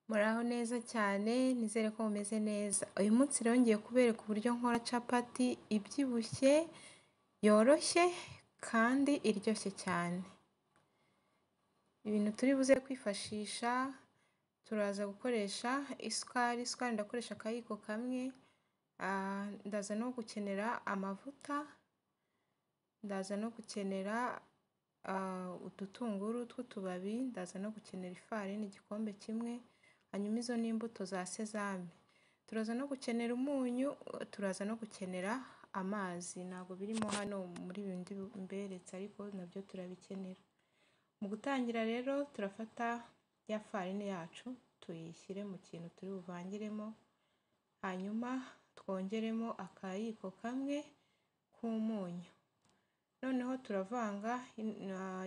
Muraho neza cyane, nizere ko mumeze neza. Uyu munsi rero ngiye kubereka uburyo nkora capati ibyibushye, yoroshye kandi iryoshye cyane. Ibintu turi buze kwifashisha, turaza gukoresha isukari ndakoresha akayiko kamwe, ndaza no gukenera amavuta, ndaza no gukenera udutunguru tw'utubabi, ndaza no gukenera ifarini igikombe kimwe, hanyuma izo ni imbuto za sezame. Turaza no gukenera umunyu, turaza no gukenera amazi, ntabwo birimo hano muri bindi mberetse ariko nabyo turabikenera. Mu gutangira rero turafata ya farini yacu tuyishyire mu kintu turi buvangiremo, hanyuma twongeremo akayiko kamwe k'umunyu. Noneho turavanga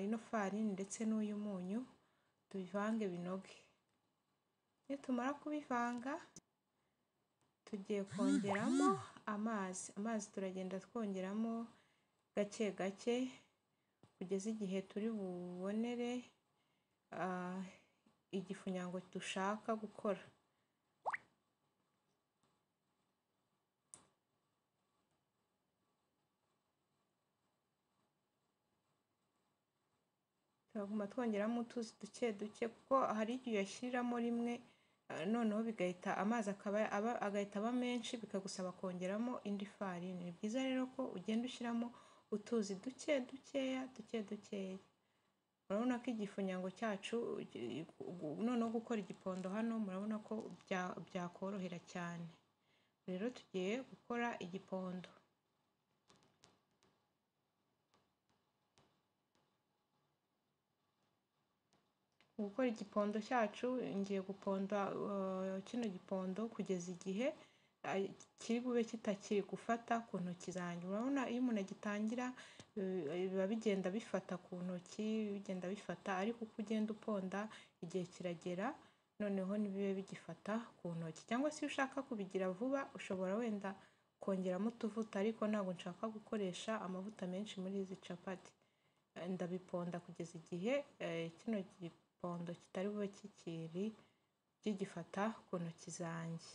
ino farini ndetse n'uyu munyu, tubivange binoge. Nitumara kubivanga tugiye kongeramo amazi turagenda twongeramo gake gake kugeza igihe turi bubonere igifunyango dushaka gukora. Turaguma twongeramo utuzi duke duke kuko hari igihe uyashyiriramo rimwe noneho bigahita amazi agahita aba menshi bikagusaba kongeramo indi farini. Ni byiza rero ko ugenda ushyiramo utuzi duke dukeya. Urabona ko igifunyango cyacu noneho gukora igipondo hano murabona ko byakorohera cyane. Rero tugiye gukora igipondo. Gukora igipondo cyacu ngiye guponda kino gipondo kugeza igihe kiri bube kitakiri gufata ku ntoki zanjye. Urabona iyo umuntu agitangira biba bigenda bifata ku ntoki, bigenda bifata, ariko uko ugenda uponda igihe kiragera noneho ntibibe bigifata ku ntoki. Cyangwa se iyo ushaka kubigira vuba ushobora wenda kongeramo utuvuta, ariko ntabwo nshaka gukoresha amavuta menshi muri izi capati. Ndabiponda kugeza igihe kino gipondo kitari bube kigifata ku ntoki zanjye.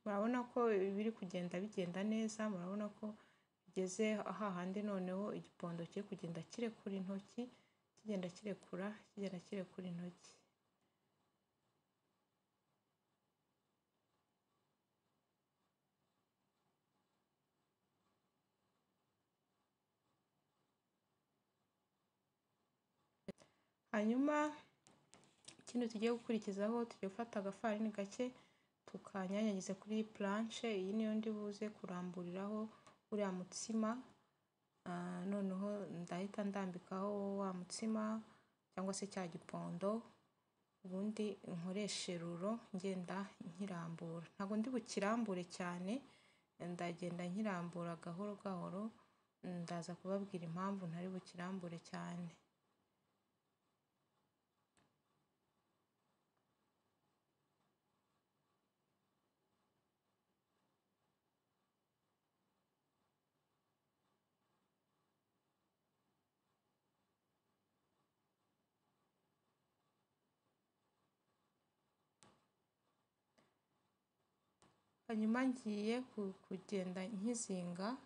Murabona ko biri kugenda bigenda neza, murabona ko bigeze hahandi noneho igipondo kiri kugenda kirekura intoki, kigenda kirekura intoki. Hanyuma ikindi tugiye gukurikizaho, tugiye gufata agafarini gake tukanyanyagiza kuri iyi planche. Iyi niyo ndi buze kuramburiraho uriya mutsima, noneho ndahita ndambikaho wa mutsima cyangwa se cya gipondo, ubundi nkoreshe ruro ngenda nkirambura. Ntabwo ndi bukirambure cyane, ndagenda nkirambura gahoro gahoro, ndaza kubabwira impamvu ntari bukirambure cyane. Hanyuma ngiye kugenda nkizinga,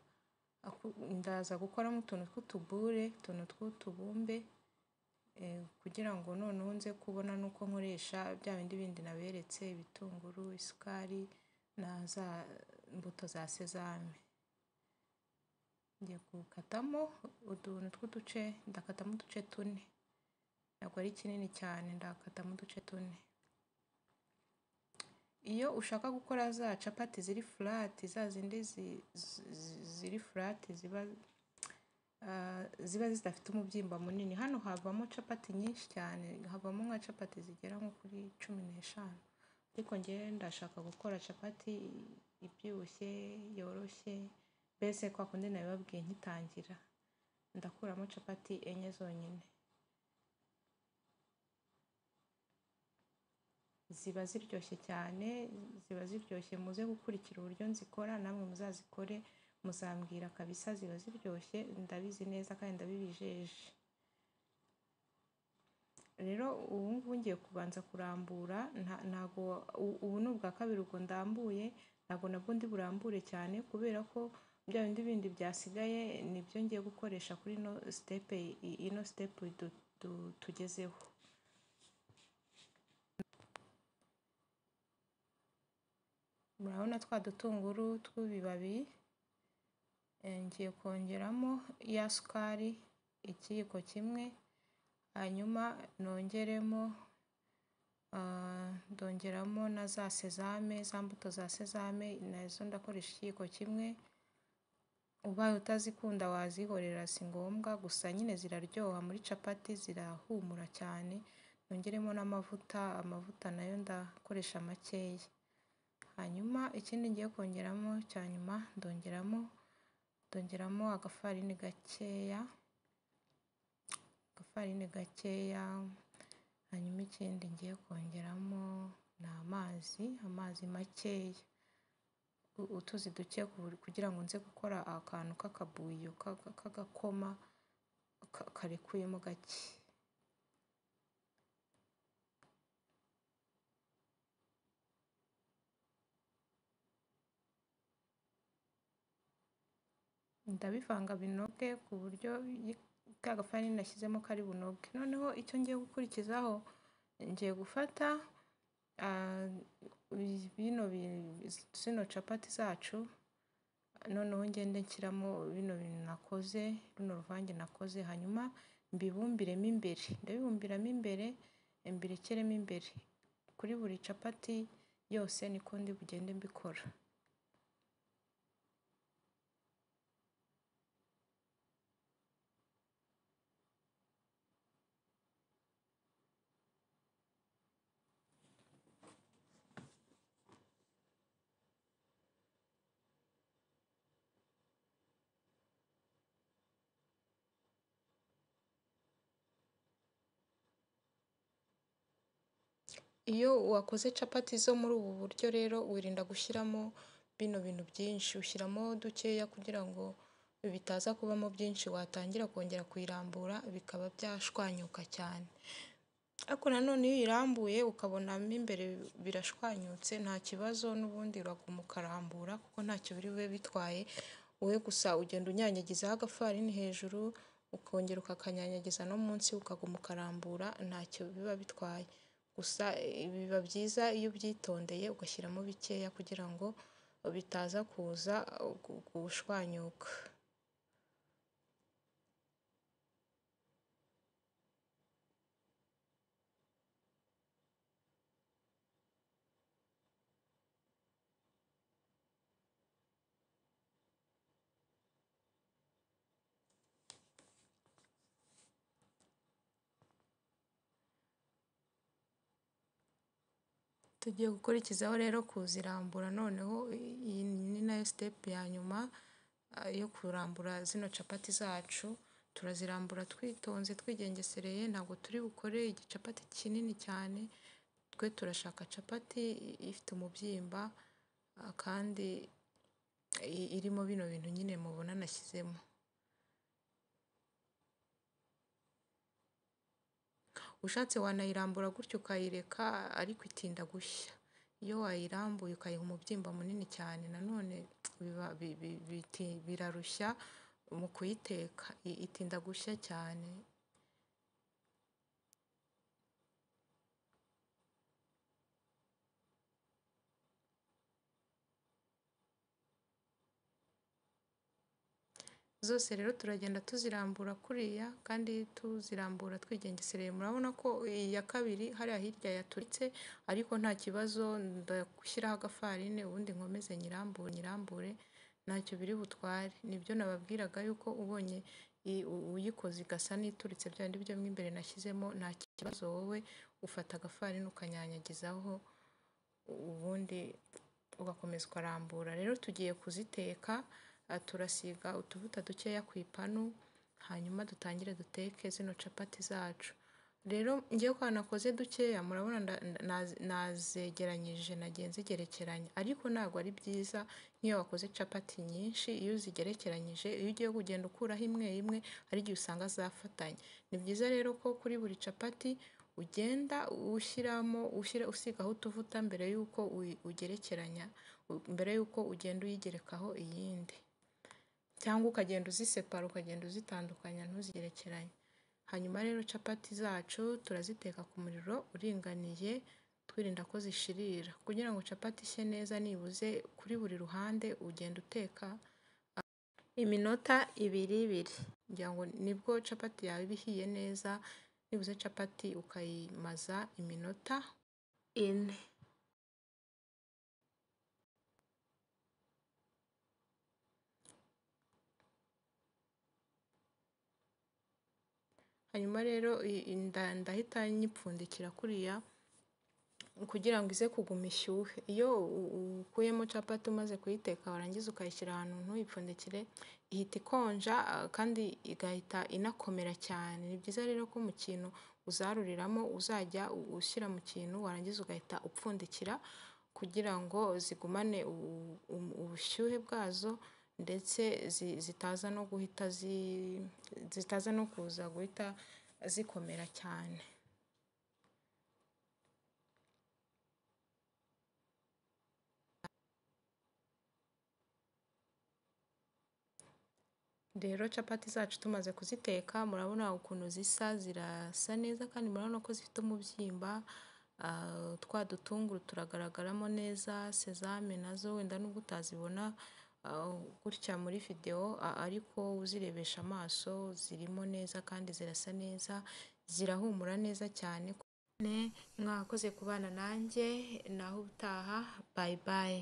ndaza gukoramo utuntu tw'utubure, utuntu tw'utubumbe, kugira ngo noneho nze kubona nuko nkoresha bya bindi bindi naberetse, ibitunguru, isukari na za mbuto za sezame. Ngiye gukatamo utuntu tw'uduce, ndakatamo uduce 4, ntabwo ari kinini cyane, ndakatamo uduce 4. Iyo ushaka gukora za capati ziri flat, za zindi ziri flat ziba zidafite umubyimba munini, hano havamo capati nyinshi cyane, havamo nka capati zigera nko kuri 15. Ariko njyewe ndashaka gukora capati ibyibushye, yoroshye, mbese kwa kundi nabibabwiye nkitangira. Ndakuramo capati 4 zonyine. Ziba ziryoshye cyane, ziba ziryoshye. Muze gukurikira uburyo nzikora, namwe muzazikore muzambwira kabisa, ziba ziryoshye, ndabizi neza kandi ndabibijeje. rero ubu ngubu ngiye kubanza kurambura, ntago ubu ni ubwa kabiri ubwo ndambuye, ntabwo nabwo ndi burambure cyane kubera ko bya bindi bindi byasigaye nibyo ngiye gukoresha kuri ino step tugezeho. Murabona twa dutunguru tw'ibibabi, ngiye kongeramo ya sukari ikiyiko kimwe, hanyuma ndongeramo na za sezame, za mbuto za sezame nazo ndakoresha ikiyiko kimwe. Ubaye utazikunda wazihorera si ngombwa, gusa nyine ziraryoha muri capati, zirahumura cyane. Nongeremo n'amavuta nayo ndakoresha makeya. Hanyuma ikindi ngiye kongeramo cya nyuma ndongeramo agafarini gakeya, hanyuma ikindi ngiye kongeramo ni amazi makeya, utuzi duke kugira ngo nze gukora akantu k'akabuyo k'agakoma karekuyemo gake. Ndabivanga binoge ku buryo ka gafarini nashyizemo kari bunoge. Noneho icyo ngiye gukurikizaho, ngiye gufata zino capati zacu, noneho ngende nshyiramo bino bintu nakoze, runo ruvange nakoze, hanyuma mbibumbiremo imbere. Ndabibumbiramo imbere, mbirekeremo imbere. Kuri buri capati yose niko ndi bugende mbikora. Iyo wakoze capati zo muri ubu buryo rero, wirinda gushyiramo bino bintu byinshi, ushyiramo dukeya kugira ngo bitaza kubamo byinshi, watangira kongera kuyirambura bikaba byashwanyuka cyane. Ariko nanone iyo uyirambuye ukabonamo imbere birashwanyutse, nta kibazo, n'ubundi uraguma ukarambura kuko ntacyo biri bube bitwaye. Wowe gusa ugenda unyanyagizaho agafarini hejuru, ukongera ukakanyanyagiza no munsi, ukaguma ukarambura, ntacyo biba bitwaye. Gusa biba byiza iyo ubyitondeye ugashyiramo bikeya kugira ngo bitaza kuza gushwanyuka. Tugiye gukurikizaho rero kuzirambura, noneho iyi ni nayo step ya nyuma yo kurambura zino capati zacu. Turazirambura twitonze twigengesereye, ntabwo turi bukore igicapati kinini cyane, twe turashaka capati ifite umubyimba kandi irimo bino bintu nyine mubona nashyizemo. Ushatse wanayirambura gutyo ukayireka, ariko itinda gushya. Iyo wayirambuye ukayiha umubyimba munini cyane, nanone birarushya mu kuyiteka, itinda gushya cyane. Zose rero turagenda tuzirambura kuriya, kandi tuzirambura twigengesereye. Murabona ko iya kabiri hariya hirya yaturitse, ariko nta kibazo, ndashyiraho agafarini ubundi nkomeze nyirambure, ntacyo biri butware. Nibyo nababwiraga yuko ubonye uyikoze igasa n'ituritse, bya bindi byo mo imbere nashyizemo, nta kibazo, wowe ufata agafarini ukanyanyagizaho, ubundi ugakomeza ukarambura. Rero tugiye kuziteka, turasiga utuvuta dukeya ku ipanu, hanyuma dutangire duteke zino capati zacu. Rero ngewe ko nakoze dukeya, murabona nazegeranyije, nagiye nzigerekeranya, ariko ntabwo ari byiza nk'iyo wakoze capati nyinshi. Iyo uzigerekeranyije, iyo ugiye kugenda ukuraho imwe imwe, hari igihe usanga zafatanye. Ni byiza rero ko kuri buri capati ugenda usigaho utuvuta mbere y'uko ugerekeranya, mbere y'uko ugenda uyigerekaho iyindi, cyangwa ukagenda uzisepara, ukagenda uzitandukanya ntuzigerekeranye. Hanyuma rero capati zacu turaziteka ku muriro uringaniye, twirinda ko zishirira. Kugira ngo capati ishye neza, nibuze kuri buri ruhande ugenda uteka iminota 2 kugira ngo nibwo capati yawe iba ihiye neza. Nibuze capati ukayimaza iminota 4. Hanyuma rero ndahita nyipfundikira kuriya kugira ngo ize kuguma ishyuhe. Iyo ukuyemo capati umaze kuyiteka warangiza ukayishyira ahantu ntuyipfundikire, ihita ikonja kandi igahita inakomera cyane. Ni byiza rero ko mu kintu uzaruriramo uzajya ushyira mu kintu warangiza ugahita upfundikira kugira ngo zigumane ubushyuhe bwazo, ndetse zitaza no kuza guhita zikomera cyane. Rero capati zacu tumaze kuziteka, murabona ukuntu zirasa neza kandi murabona ko zifite umubyimba. Twa dutunguru turagaragaramo neza, sezame nazo wenda nubwo utazibona gutya muri video, ariko uzirebesha amaso zirimo neza kandi zirasa neza, zirahumura neza cyane. Mwakoze kubana nanjye, naho ubutaha, bye bye.